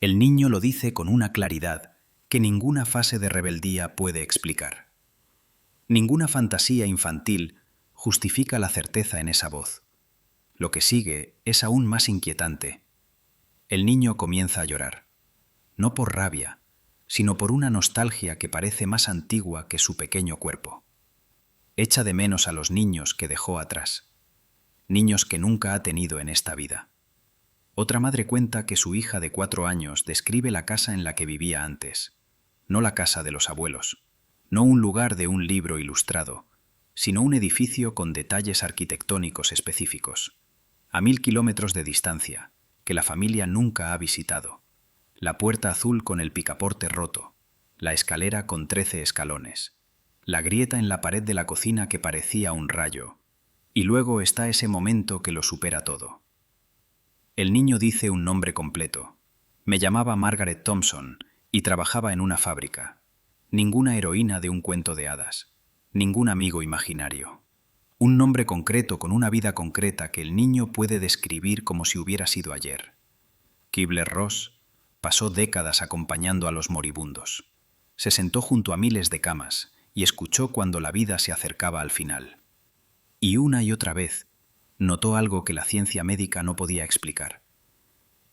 El niño lo dice con una claridad que ninguna fase de rebeldía puede explicar. Ninguna fantasía infantil justifica la certeza en esa voz. Lo que sigue es aún más inquietante. El niño comienza a llorar, no por rabia, sino por una nostalgia que parece más antigua que su pequeño cuerpo. Echa de menos a los niños que dejó atrás, niños que nunca ha tenido en esta vida. Otra madre cuenta que su hija de 4 años describe la casa en la que vivía antes, no la casa de los abuelos, no un lugar de un libro ilustrado, sino un edificio con detalles arquitectónicos específicos, a 1000 kilómetros de distancia, que la familia nunca ha visitado. La puerta azul con el picaporte roto, la escalera con 13 escalones, la grieta en la pared de la cocina que parecía un rayo, y luego está ese momento que lo supera todo. El niño dice un nombre completo. Me llamaba Margaret Thompson y trabajaba en una fábrica. Ninguna heroína de un cuento de hadas, ningún amigo imaginario. Un nombre concreto con una vida concreta que el niño puede describir como si hubiera sido ayer. Kübler-Ross pasó décadas acompañando a los moribundos. Se sentó junto a miles de camas y escuchó cuando la vida se acercaba al final. Y una y otra vez notó algo que la ciencia médica no podía explicar.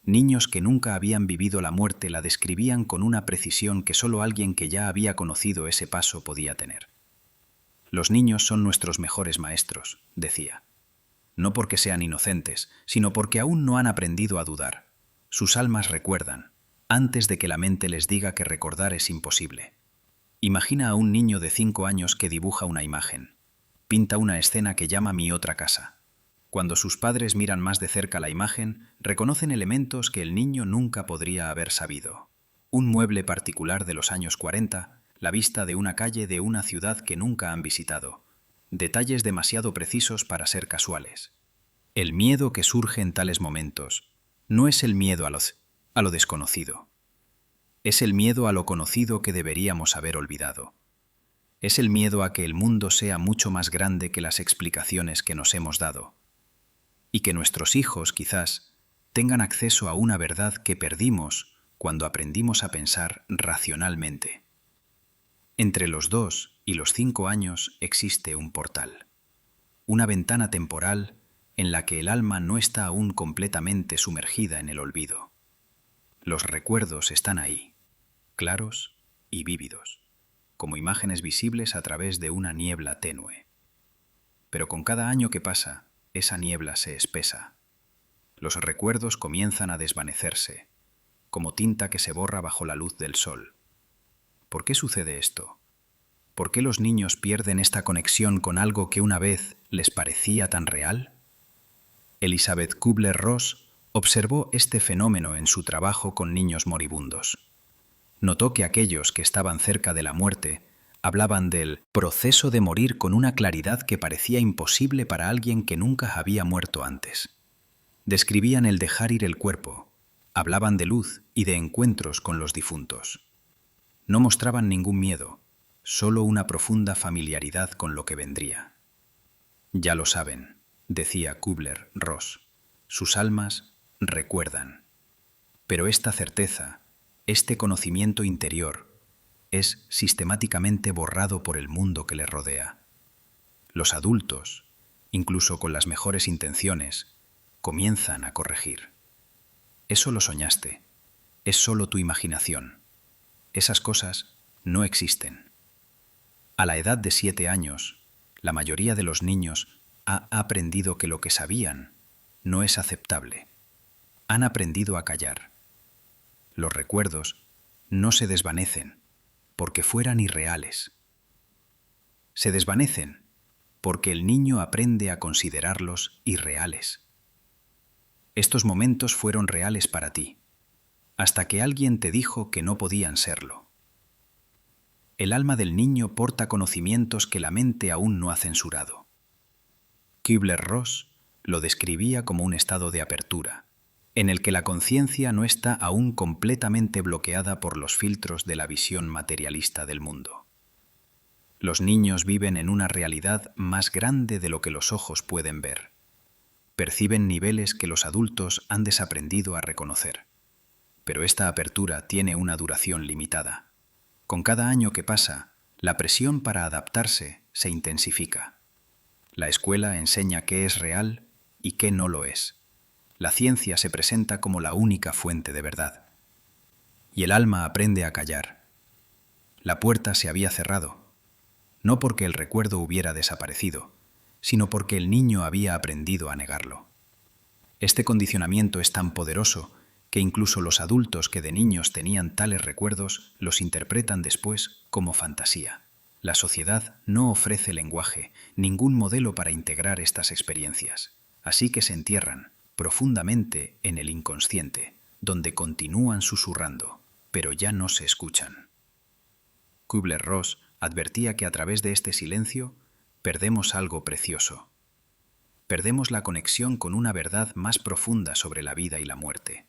Niños que nunca habían vivido la muerte la describían con una precisión que solo alguien que ya había conocido ese paso podía tener. Los niños son nuestros mejores maestros, decía. No porque sean inocentes, sino porque aún no han aprendido a dudar. Sus almas recuerdan, antes de que la mente les diga que recordar es imposible. Imagina a un niño de 5 años que dibuja una imagen. Pinta una escena que llama Mi otra casa. Cuando sus padres miran más de cerca la imagen, reconocen elementos que el niño nunca podría haber sabido. Un mueble particular de los años 40, la vista de una calle de una ciudad que nunca han visitado. Detalles demasiado precisos para ser casuales. El miedo que surge en tales momentos no es el miedo a lo desconocido. Es el miedo a lo conocido que deberíamos haber olvidado. Es el miedo a que el mundo sea mucho más grande que las explicaciones que nos hemos dado. Y que nuestros hijos, quizás, tengan acceso a una verdad que perdimos cuando aprendimos a pensar racionalmente. Entre los 2 y los 5 años existe un portal, una ventana temporal en la que el alma no está aún completamente sumergida en el olvido. Los recuerdos están ahí, claros y vívidos, como imágenes visibles a través de una niebla tenue. Pero con cada año que pasa, esa niebla se espesa. Los recuerdos comienzan a desvanecerse, como tinta que se borra bajo la luz del sol. ¿Por qué sucede esto? ¿Por qué los niños pierden esta conexión con algo que una vez les parecía tan real? Elizabeth Kübler-Ross observó este fenómeno en su trabajo con niños moribundos. Notó que aquellos que estaban cerca de la muerte hablaban del proceso de morir con una claridad que parecía imposible para alguien que nunca había muerto antes. Describían el dejar ir el cuerpo, hablaban de luz y de encuentros con los difuntos. No mostraban ningún miedo, solo una profunda familiaridad con lo que vendría. Ya lo saben, decía Kübler-Ross, sus almas recuerdan. Pero esta certeza, este conocimiento interior, es sistemáticamente borrado por el mundo que les rodea. Los adultos, incluso con las mejores intenciones, comienzan a corregir. Eso lo soñaste, es solo tu imaginación. Esas cosas no existen. A la edad de 7 años, la mayoría de los niños ha aprendido que lo que sabían no es aceptable. Han aprendido a callar. Los recuerdos no se desvanecen porque fueran irreales. Se desvanecen porque el niño aprende a considerarlos irreales. Estos momentos fueron reales para ti, hasta que alguien te dijo que no podían serlo. El alma del niño porta conocimientos que la mente aún no ha censurado. Kübler-Ross lo describía como un estado de apertura, en el que la conciencia no está aún completamente bloqueada por los filtros de la visión materialista del mundo. Los niños viven en una realidad más grande de lo que los ojos pueden ver. Perciben niveles que los adultos han desaprendido a reconocer. Pero esta apertura tiene una duración limitada. Con cada año que pasa, la presión para adaptarse se intensifica. La escuela enseña qué es real y qué no lo es. La ciencia se presenta como la única fuente de verdad. Y el alma aprende a callar. La puerta se había cerrado, no porque el recuerdo hubiera desaparecido, sino porque el niño había aprendido a negarlo. Este condicionamiento es tan poderoso que incluso los adultos que de niños tenían tales recuerdos los interpretan después como fantasía. La sociedad no ofrece lenguaje, ningún modelo para integrar estas experiencias, así que se entierran profundamente en el inconsciente, donde continúan susurrando, pero ya no se escuchan. Kübler-Ross advertía que a través de este silencio perdemos algo precioso. Perdemos la conexión con una verdad más profunda sobre la vida y la muerte.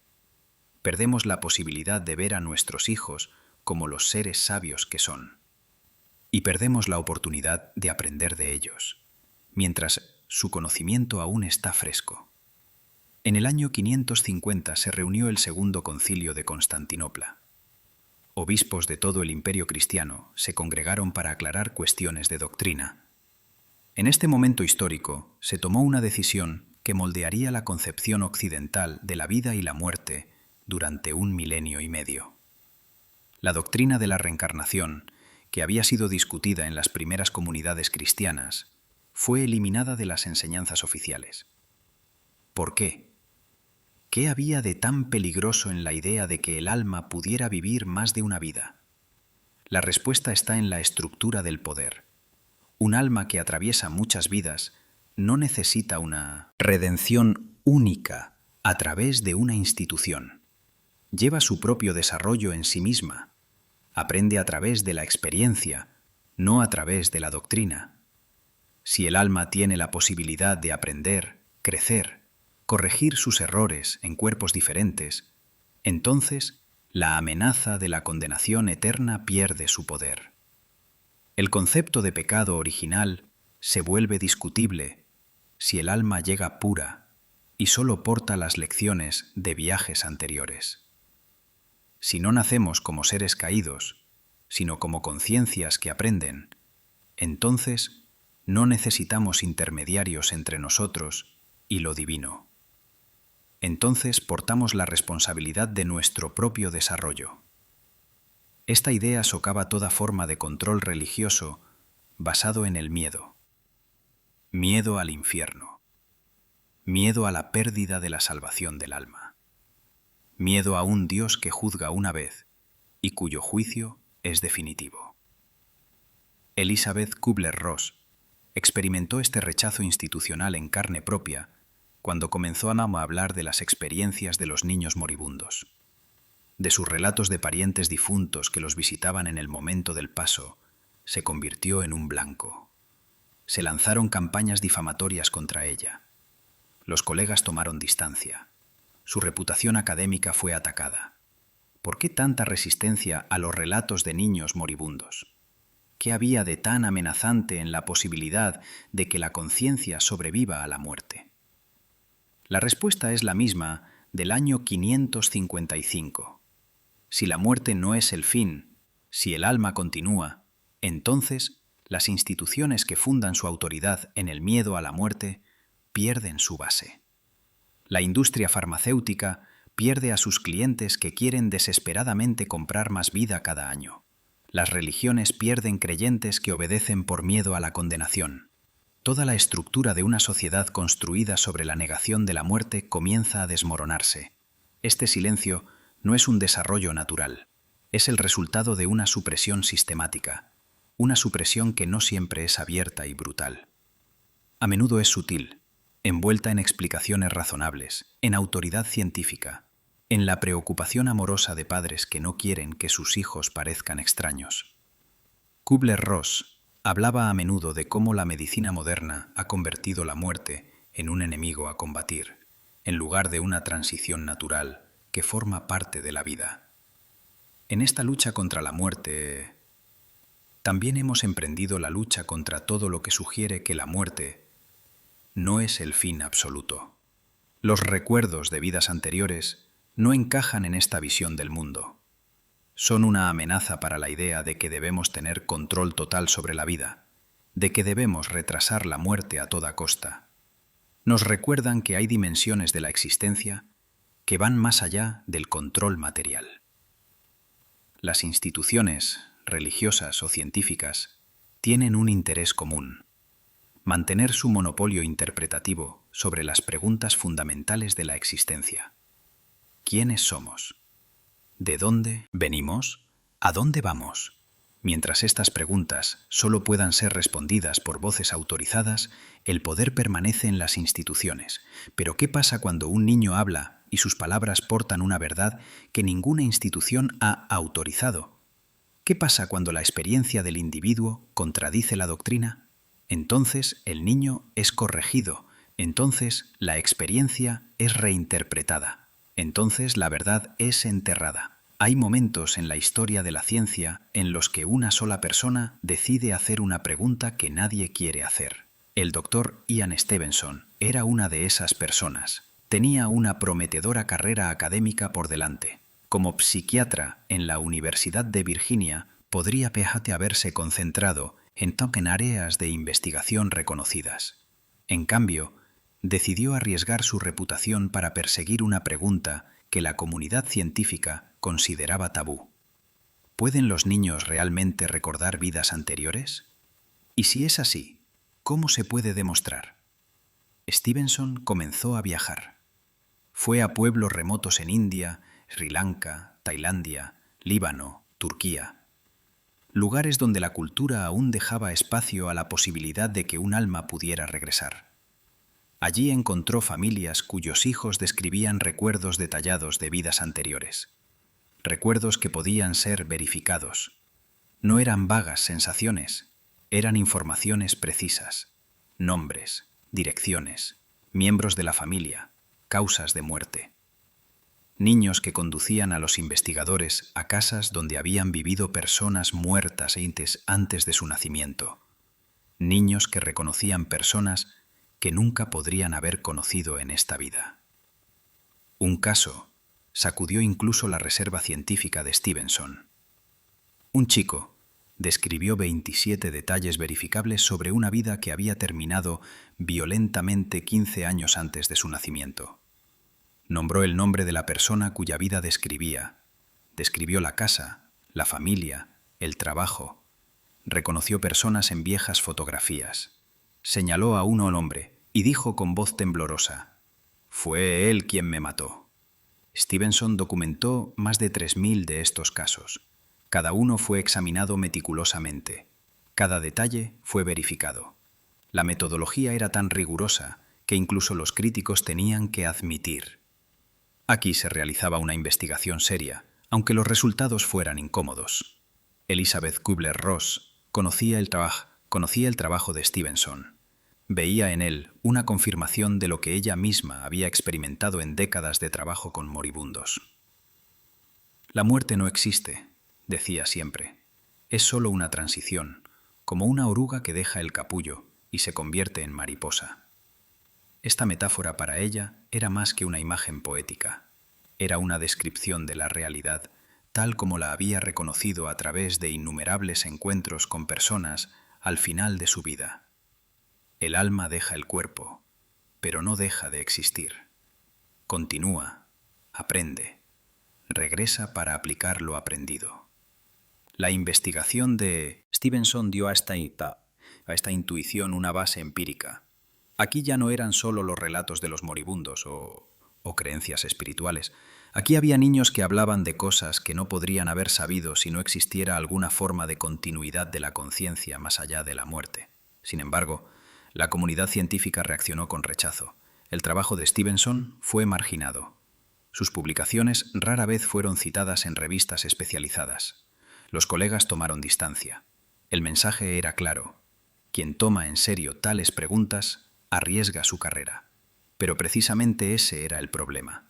Perdemos la posibilidad de ver a nuestros hijos como los seres sabios que son. Y perdemos la oportunidad de aprender de ellos, mientras su conocimiento aún está fresco. En el año 550 se reunió el Segundo Concilio de Constantinopla. Obispos de todo el imperio cristiano se congregaron para aclarar cuestiones de doctrina. En este momento histórico se tomó una decisión que moldearía la concepción occidental de la vida y la muerte durante 1,5 años. La doctrina de la reencarnación, que había sido discutida en las primeras comunidades cristianas, fue eliminada de las enseñanzas oficiales. ¿Por qué? ¿Qué había de tan peligroso en la idea de que el alma pudiera vivir más de una vida? La respuesta está en la estructura del poder. Un alma que atraviesa muchas vidas no necesita una redención única a través de una institución. Lleva su propio desarrollo en sí misma. Aprende a través de la experiencia, no a través de la doctrina. Si el alma tiene la posibilidad de aprender, crecer, corregir sus errores en cuerpos diferentes, entonces la amenaza de la condenación eterna pierde su poder. El concepto de pecado original se vuelve discutible si el alma llega pura y solo porta las lecciones de viajes anteriores. Si no nacemos como seres caídos, sino como conciencias que aprenden, entonces no necesitamos intermediarios entre nosotros y lo divino. Entonces portamos la responsabilidad de nuestro propio desarrollo. Esta idea socava toda forma de control religioso basado en el miedo. Miedo al infierno. Miedo a la pérdida de la salvación del alma. Miedo a un Dios que juzga una vez y cuyo juicio es definitivo. Elizabeth Kübler-Ross experimentó este rechazo institucional en carne propia cuando comenzó a hablar de las experiencias de los niños moribundos, de sus relatos de parientes difuntos que los visitaban en el momento del paso. Se convirtió en un blanco. Se lanzaron campañas difamatorias contra ella. Los colegas tomaron distancia. Su reputación académica fue atacada. ¿Por qué tanta resistencia a los relatos de niños moribundos? ¿Qué había de tan amenazante en la posibilidad de que la conciencia sobreviva a la muerte? La respuesta es la misma del año 555. Si la muerte no es el fin, si el alma continúa, entonces las instituciones que fundan su autoridad en el miedo a la muerte pierden su base. La industria farmacéutica pierde a sus clientes que quieren desesperadamente comprar más vida cada año. Las religiones pierden creyentes que obedecen por miedo a la condenación. Toda la estructura de una sociedad construida sobre la negación de la muerte comienza a desmoronarse. Este silencio no es un desarrollo natural, es el resultado de una supresión sistemática, una supresión que no siempre es abierta y brutal. A menudo es sutil, envuelta en explicaciones razonables, en autoridad científica, en la preocupación amorosa de padres que no quieren que sus hijos parezcan extraños. Kübler-Ross hablaba a menudo de cómo la medicina moderna ha convertido la muerte en un enemigo a combatir, en lugar de una transición natural que forma parte de la vida. En esta lucha contra la muerte, también hemos emprendido la lucha contra todo lo que sugiere que la muerte no es el fin absoluto. Los recuerdos de vidas anteriores no encajan en esta visión del mundo. Son una amenaza para la idea de que debemos tener control total sobre la vida, de que debemos retrasar la muerte a toda costa. Nos recuerdan que hay dimensiones de la existencia que van más allá del control material. Las instituciones, religiosas o científicas, tienen un interés común: mantener su monopolio interpretativo sobre las preguntas fundamentales de la existencia. ¿Quiénes somos? ¿De dónde venimos? ¿A dónde vamos? Mientras estas preguntas solo puedan ser respondidas por voces autorizadas, el poder permanece en las instituciones. Pero ¿qué pasa cuando un niño habla y sus palabras portan una verdad que ninguna institución ha autorizado? ¿Qué pasa cuando la experiencia del individuo contradice la doctrina? Entonces el niño es corregido, entonces la experiencia es reinterpretada, entonces la verdad es enterrada. Hay momentos en la historia de la ciencia en los que una sola persona decide hacer una pregunta que nadie quiere hacer. El doctor Ian Stevenson era una de esas personas. Tenía una prometedora carrera académica por delante. Como psiquiatra en la Universidad de Virginia, podría haberse concentrado en áreas de investigación reconocidas. En cambio, decidió arriesgar su reputación para perseguir una pregunta que la comunidad científica consideraba tabú. ¿Pueden los niños realmente recordar vidas anteriores? Y si es así, ¿cómo se puede demostrar? Stevenson comenzó a viajar. Fue a pueblos remotos en India, Sri Lanka, Tailandia, Líbano, Turquía. Lugares donde la cultura aún dejaba espacio a la posibilidad de que un alma pudiera regresar. Allí encontró familias cuyos hijos describían recuerdos detallados de vidas anteriores. Recuerdos que podían ser verificados. No eran vagas sensaciones, eran informaciones precisas. Nombres, direcciones, miembros de la familia, causas de muerte. Niños que conducían a los investigadores a casas donde habían vivido personas muertas antes de su nacimiento. Niños que reconocían personas que nunca podrían haber conocido en esta vida. Un caso sacudió incluso la reserva científica de Stevenson. Un chico describió 27 detalles verificables sobre una vida que había terminado violentamente 15 años antes de su nacimiento. Nombró el nombre de la persona cuya vida describía. Describió la casa, la familia, el trabajo. Reconoció personas en viejas fotografías. Señaló a un hombre y dijo con voz temblorosa: «Fue él quien me mató». Stevenson documentó más de 3.000 de estos casos. Cada uno fue examinado meticulosamente. Cada detalle fue verificado. La metodología era tan rigurosa que incluso los críticos tenían que admitir: aquí se realizaba una investigación seria, aunque los resultados fueran incómodos. Elizabeth Kubler-Ross conocía el trabajo de Stevenson. Veía en él una confirmación de lo que ella misma había experimentado en décadas de trabajo con moribundos. La muerte no existe, decía siempre. Es solo una transición, como una oruga que deja el capullo y se convierte en mariposa. Esta metáfora para ella era más que una imagen poética. Era una descripción de la realidad, tal como la había reconocido a través de innumerables encuentros con personas al final de su vida. El alma deja el cuerpo, pero no deja de existir. Continúa, aprende, regresa para aplicar lo aprendido. La investigación de Stevenson dio a esta intuición una base empírica. Aquí ya no eran solo los relatos de los moribundos o creencias espirituales. Aquí había niños que hablaban de cosas que no podrían haber sabido si no existiera alguna forma de continuidad de la conciencia más allá de la muerte. Sin embargo, la comunidad científica reaccionó con rechazo. El trabajo de Stevenson fue marginado. Sus publicaciones rara vez fueron citadas en revistas especializadas. Los colegas tomaron distancia. El mensaje era claro: quien toma en serio tales preguntas arriesga su carrera. Pero precisamente ese era el problema.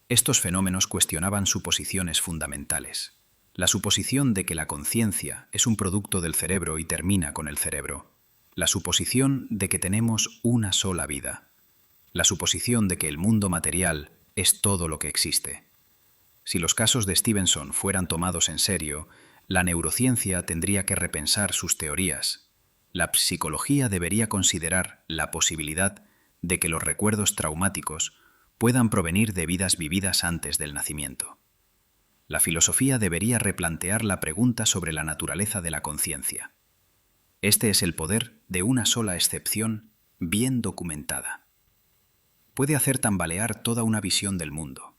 Estos fenómenos cuestionaban suposiciones fundamentales. La suposición de que la conciencia es un producto del cerebro y termina con el cerebro. La suposición de que tenemos una sola vida. La suposición de que el mundo material es todo lo que existe. Si los casos de Stevenson fueran tomados en serio, la neurociencia tendría que repensar sus teorías. La psicología debería considerar la posibilidad de que los recuerdos traumáticos puedan provenir de vidas vividas antes del nacimiento. La filosofía debería replantear la pregunta sobre la naturaleza de la conciencia. Este es el poder de una sola excepción bien documentada. Puede hacer tambalear toda una visión del mundo.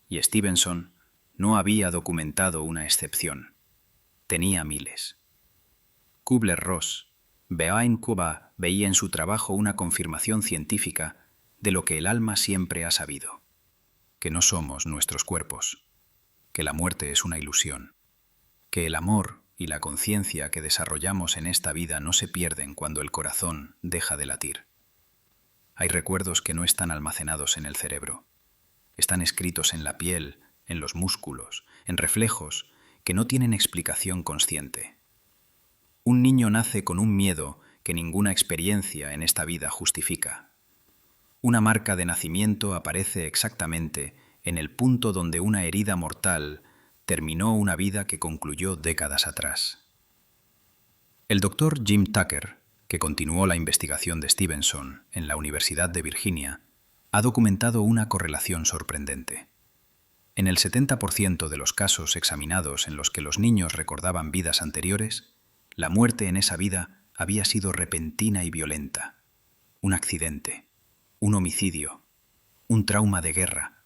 Y Stevenson no había documentado una excepción. Tenía miles. Kübler-Ross veía en su trabajo una confirmación científica de lo que el alma siempre ha sabido: que no somos nuestros cuerpos, que la muerte es una ilusión, que el amor y la conciencia que desarrollamos en esta vida no se pierden cuando el corazón deja de latir. Hay recuerdos que no están almacenados en el cerebro. Están escritos en la piel, en los músculos, en reflejos que no tienen explicación consciente. Un niño nace con un miedo que ninguna experiencia en esta vida justifica. Una marca de nacimiento aparece exactamente en el punto donde una herida mortal terminó una vida que concluyó décadas atrás. El doctor Jim Tucker, que continuó la investigación de Stevenson en la Universidad de Virginia, ha documentado una correlación sorprendente. En el 70% de los casos examinados en los que los niños recordaban vidas anteriores, la muerte en esa vida había sido repentina y violenta. Un accidente, un homicidio, un trauma de guerra.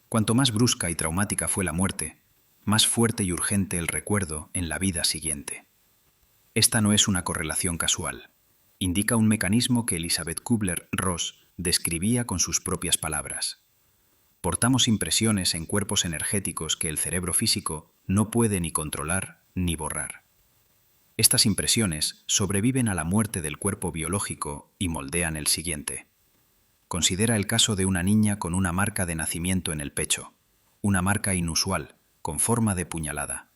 Cuanto más brusca y traumática fue la muerte, más fuerte y urgente el recuerdo en la vida siguiente. Esta no es una correlación casual. Indica un mecanismo que Elizabeth Kübler-Ross describía con sus propias palabras. Portamos impresiones en cuerpos energéticos que el cerebro físico no puede ni controlar ni borrar. Estas impresiones sobreviven a la muerte del cuerpo biológico y moldean el siguiente. Considera el caso de una niña con una marca de nacimiento en el pecho, una marca inusual, con forma de puñalada.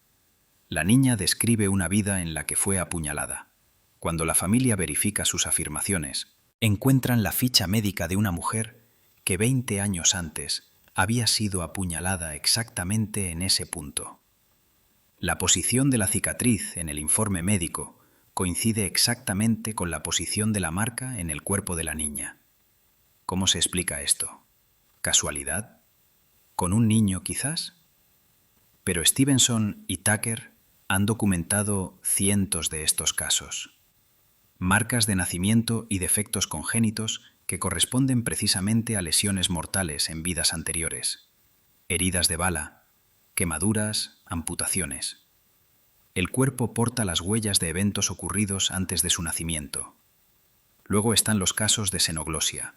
La niña describe una vida en la que fue apuñalada. Cuando la familia verifica sus afirmaciones, encuentran la ficha médica de una mujer que 20 años antes había sido apuñalada exactamente en ese punto. La posición de la cicatriz en el informe médico coincide exactamente con la posición de la marca en el cuerpo de la niña. ¿Cómo se explica esto? ¿Casualidad? ¿Con un niño quizás? Pero Stevenson y Tucker han documentado cientos de estos casos. Marcas de nacimiento y defectos congénitos que corresponden precisamente a lesiones mortales en vidas anteriores, heridas de bala, quemaduras, amputaciones. El cuerpo porta las huellas de eventos ocurridos antes de su nacimiento. Luego están los casos de xenoglosia,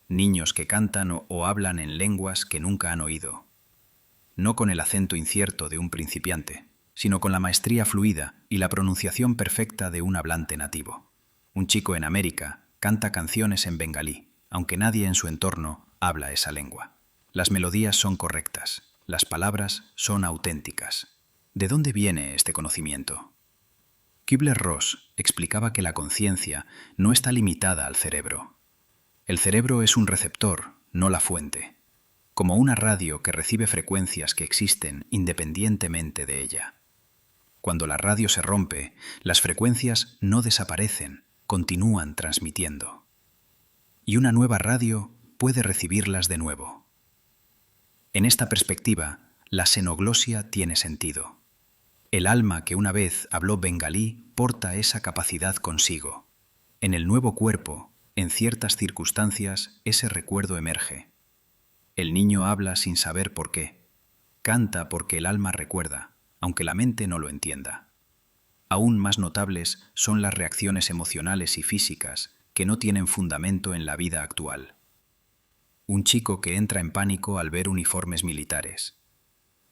niños que cantan o hablan en lenguas que nunca han oído, no con el acento incierto de un principiante, sino con la maestría fluida y la pronunciación perfecta de un hablante nativo. Un chico en América canta canciones en bengalí, aunque nadie en su entorno habla esa lengua. Las melodías son correctas, las palabras son auténticas. ¿De dónde viene este conocimiento? Kübler-Ross explicaba que la conciencia no está limitada al cerebro. El cerebro es un receptor, no la fuente, como una radio que recibe frecuencias que existen independientemente de ella. Cuando la radio se rompe, las frecuencias no desaparecen, continúan transmitiendo. Y una nueva radio puede recibirlas de nuevo. En esta perspectiva, la xenoglosia tiene sentido. El alma que una vez habló bengalí porta esa capacidad consigo. En el nuevo cuerpo, en ciertas circunstancias, ese recuerdo emerge. El niño habla sin saber por qué. Canta porque el alma recuerda, aunque la mente no lo entienda. Aún más notables son las reacciones emocionales y físicas que no tienen fundamento en la vida actual. Un chico que entra en pánico al ver uniformes militares.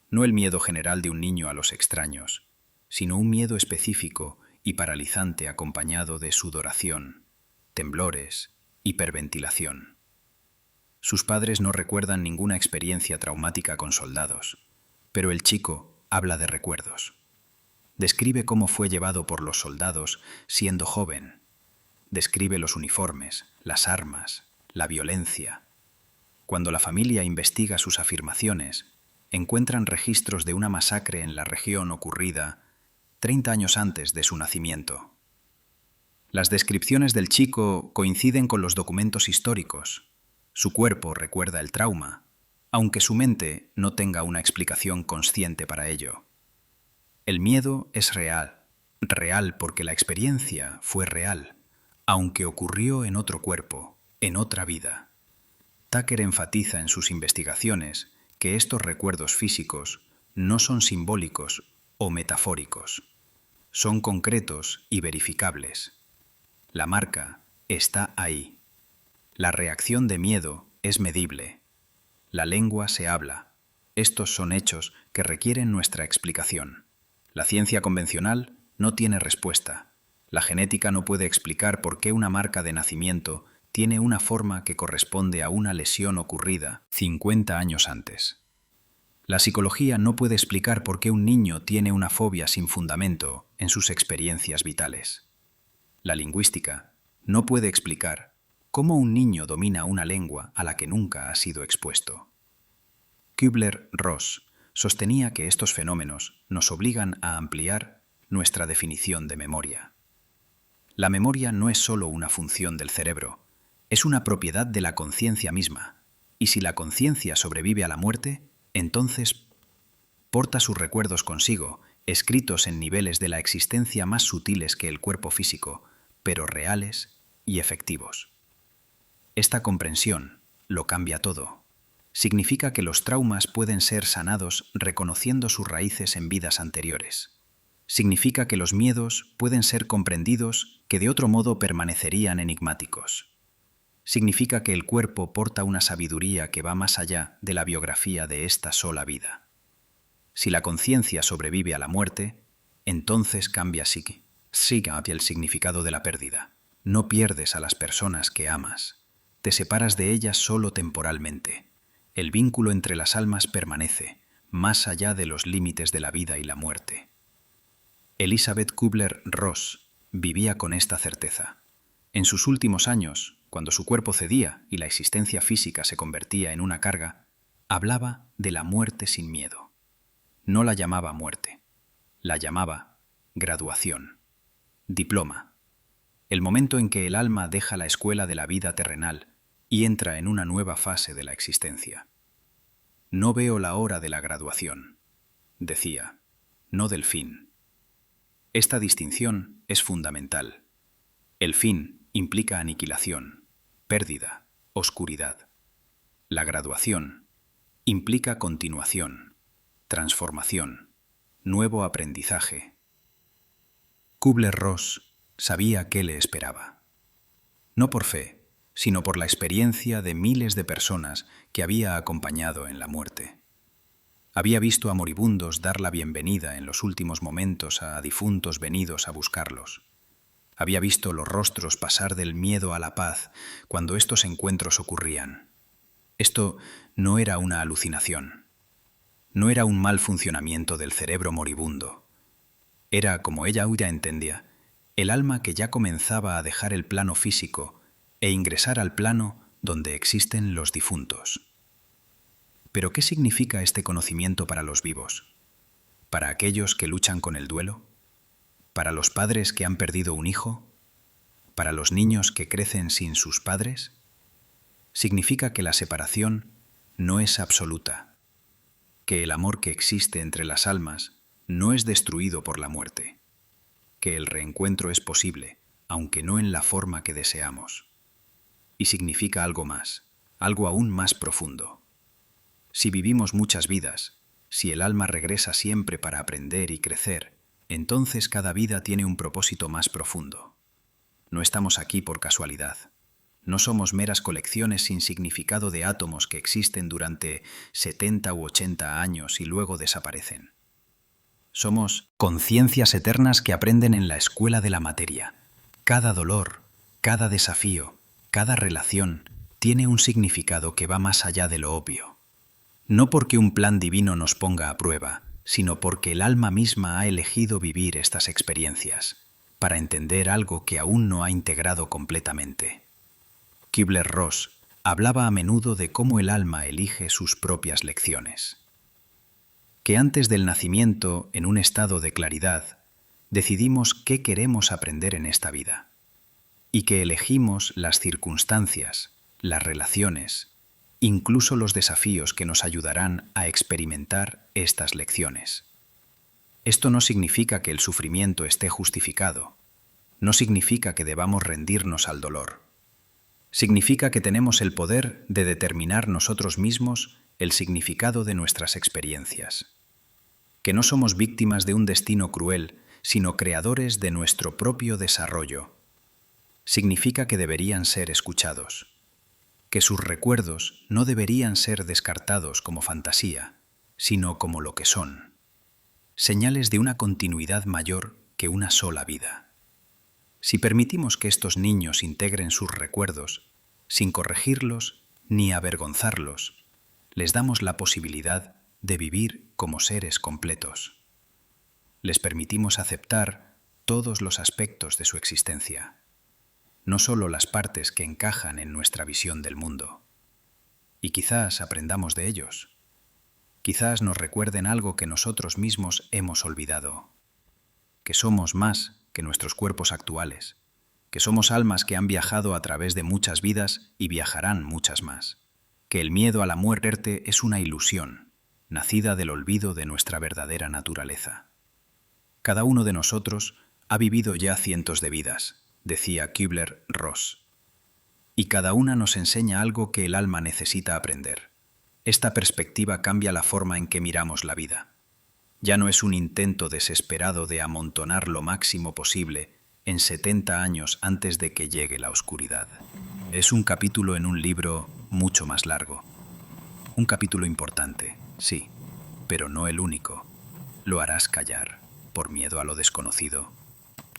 No el miedo general de un niño a los extraños, sino un miedo específico y paralizante acompañado de sudoración, temblores, hiperventilación. Sus padres no recuerdan ninguna experiencia traumática con soldados, pero el chico habla de recuerdos. Describe cómo fue llevado por los soldados siendo joven. Describe los uniformes, las armas, la violencia. Cuando la familia investiga sus afirmaciones, encuentran registros de una masacre en la región ocurrida 30 años antes de su nacimiento. Las descripciones del chico coinciden con los documentos históricos. Su cuerpo recuerda el trauma, aunque su mente no tenga una explicación consciente para ello. El miedo es real, real porque la experiencia fue real, aunque ocurrió en otro cuerpo, en otra vida. Tucker enfatiza en sus investigaciones que estos recuerdos físicos no son simbólicos o metafóricos, son concretos y verificables. La marca está ahí. La reacción de miedo es medible. La lengua se habla. Estos son hechos que requieren nuestra explicación. La ciencia convencional no tiene respuesta. La genética no puede explicar por qué una marca de nacimiento tiene una forma que corresponde a una lesión ocurrida 50 años antes. La psicología no puede explicar por qué un niño tiene una fobia sin fundamento en sus experiencias vitales. La lingüística no puede explicar cómo un niño domina una lengua a la que nunca ha sido expuesto. Kübler-Ross sostenía que estos fenómenos nos obligan a ampliar nuestra definición de memoria. La memoria no es solo una función del cerebro, es una propiedad de la conciencia misma, y si la conciencia sobrevive a la muerte, entonces porta sus recuerdos consigo, escritos en niveles de la existencia más sutiles que el cuerpo físico, pero reales y efectivos. Esta comprensión lo cambia todo. Significa que los traumas pueden ser sanados reconociendo sus raíces en vidas anteriores. Significa que los miedos pueden ser comprendidos que de otro modo permanecerían enigmáticos. Significa que el cuerpo porta una sabiduría que va más allá de la biografía de esta sola vida. Si la conciencia sobrevive a la muerte, entonces cambia el significado de la pérdida. No pierdes a las personas que amas. Te separas de ellas solo temporalmente. El vínculo entre las almas permanece, más allá de los límites de la vida y la muerte. Elizabeth Kübler-Ross vivía con esta certeza. En sus últimos años, cuando su cuerpo cedía y la existencia física se convertía en una carga, hablaba de la muerte sin miedo. No la llamaba muerte, la llamaba graduación, diploma, el momento en que el alma deja la escuela de la vida terrenal y entra en una nueva fase de la existencia. No veo la hora de la graduación, decía, no del fin. Esta distinción es fundamental. El fin implica aniquilación, pérdida, oscuridad. La graduación implica continuación, transformación, nuevo aprendizaje. Kübler-Ross sabía qué le esperaba. No por fe, sino por la experiencia de miles de personas que había acompañado en la muerte. Había visto a moribundos dar la bienvenida en los últimos momentos a difuntos venidos a buscarlos. Había visto los rostros pasar del miedo a la paz cuando estos encuentros ocurrían. Esto no era una alucinación. No era un mal funcionamiento del cerebro moribundo. Era, como ella ya entendía, el alma que ya comenzaba a dejar el plano físico e ingresar al plano donde existen los difuntos. ¿Pero qué significa este conocimiento para los vivos? ¿Para aquellos que luchan con el duelo? ¿Para los padres que han perdido un hijo? ¿Para los niños que crecen sin sus padres? Significa que la separación no es absoluta, que el amor que existe entre las almas no es destruido por la muerte, que el reencuentro es posible, aunque no en la forma que deseamos. Y significa algo más, algo aún más profundo. Si vivimos muchas vidas, si el alma regresa siempre para aprender y crecer, entonces cada vida tiene un propósito más profundo. No estamos aquí por casualidad. No somos meras colecciones sin significado de átomos que existen durante 70 u 80 años y luego desaparecen. Somos conciencias eternas que aprenden en la escuela de la materia. Cada dolor, cada desafío, cada relación tiene un significado que va más allá de lo obvio. No porque un plan divino nos ponga a prueba, sino porque el alma misma ha elegido vivir estas experiencias, para entender algo que aún no ha integrado completamente. Kübler-Ross hablaba a menudo de cómo el alma elige sus propias lecciones. que antes del nacimiento, en un estado de claridad, decidimos qué queremos aprender en esta vida y que elegimos las circunstancias, las relaciones, incluso los desafíos que nos ayudarán a experimentar estas lecciones. Esto no significa que el sufrimiento esté justificado, no significa que debamos rendirnos al dolor. Significa que tenemos el poder de determinar nosotros mismos el significado de nuestras experiencias, que no somos víctimas de un destino cruel, sino creadores de nuestro propio desarrollo. Significa que deberían ser escuchados, que sus recuerdos no deberían ser descartados como fantasía, sino como lo que son, señales de una continuidad mayor que una sola vida. Si permitimos que estos niños integren sus recuerdos, sin corregirlos ni avergonzarlos, les damos la posibilidad de vivir como seres completos. Les permitimos aceptar todos los aspectos de su existencia, no solo las partes que encajan en nuestra visión del mundo. Y quizás aprendamos de ellos. Quizás nos recuerden algo que nosotros mismos hemos olvidado, que somos más que nuestros cuerpos actuales, que somos almas que han viajado a través de muchas vidas y viajarán muchas más, que el miedo a la muerte es una ilusión, nacida del olvido de nuestra verdadera naturaleza. Cada uno de nosotros ha vivido ya cientos de vidas, decía Kübler-Ross, y cada una nos enseña algo que el alma necesita aprender. Esta perspectiva cambia la forma en que miramos la vida. Ya no es un intento desesperado de amontonar lo máximo posible en 70 años antes de que llegue la oscuridad. Es un capítulo en un libro mucho más largo. Un capítulo importante, sí, pero no el único. Lo harás callar, por miedo a lo desconocido,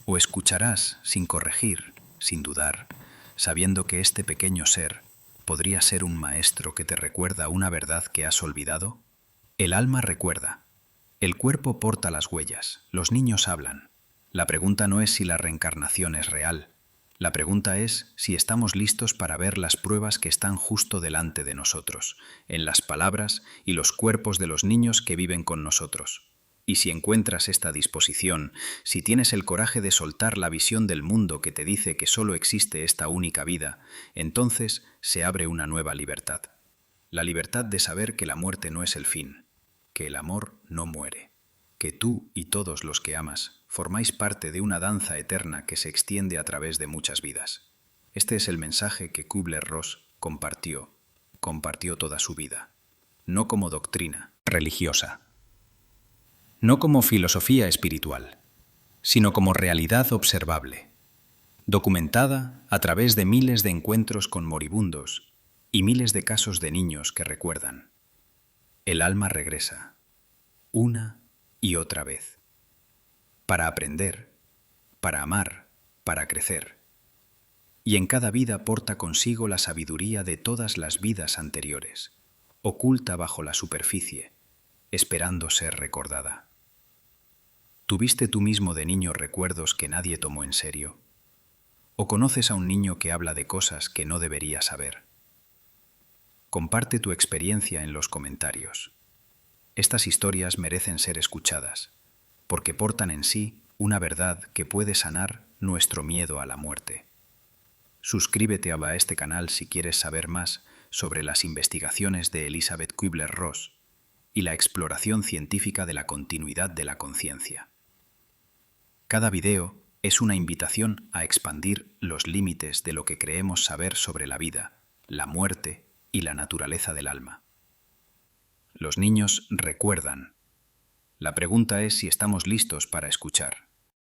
o escucharás sin corregir, sin dudar, sabiendo que este pequeño ser podría ser un maestro que te recuerda una verdad que has olvidado. El alma recuerda. El cuerpo porta las huellas, los niños hablan. La pregunta no es si la reencarnación es real. La pregunta es si estamos listos para ver las pruebas que están justo delante de nosotros, en las palabras y los cuerpos de los niños que viven con nosotros. Y si encuentras esta disposición, si tienes el coraje de soltar la visión del mundo que te dice que solo existe esta única vida, entonces se abre una nueva libertad. La libertad de saber que la muerte no es el fin, que el amor no muere, que tú y todos los que amas formáis parte de una danza eterna que se extiende a través de muchas vidas. Este es el mensaje que Kübler-Ross compartió toda su vida, no como doctrina religiosa, no como filosofía espiritual, sino como realidad observable, documentada a través de miles de encuentros con moribundos y miles de casos de niños que recuerdan. El alma regresa, una y otra vez, para aprender, para amar, para crecer. Y en cada vida porta consigo la sabiduría de todas las vidas anteriores, oculta bajo la superficie, esperando ser recordada. ¿Tuviste tú mismo de niño recuerdos que nadie tomó en serio? ¿O conoces a un niño que habla de cosas que no debería saber? Comparte tu experiencia en los comentarios. Estas historias merecen ser escuchadas, porque portan en sí una verdad que puede sanar nuestro miedo a la muerte. Suscríbete a este canal si quieres saber más sobre las investigaciones de Elizabeth Kübler-Ross y la exploración científica de la continuidad de la conciencia. Cada video es una invitación a expandir los límites de lo que creemos saber sobre la vida, la muerte y la naturaleza del alma. Los niños recuerdan. La pregunta es si estamos listos para escuchar.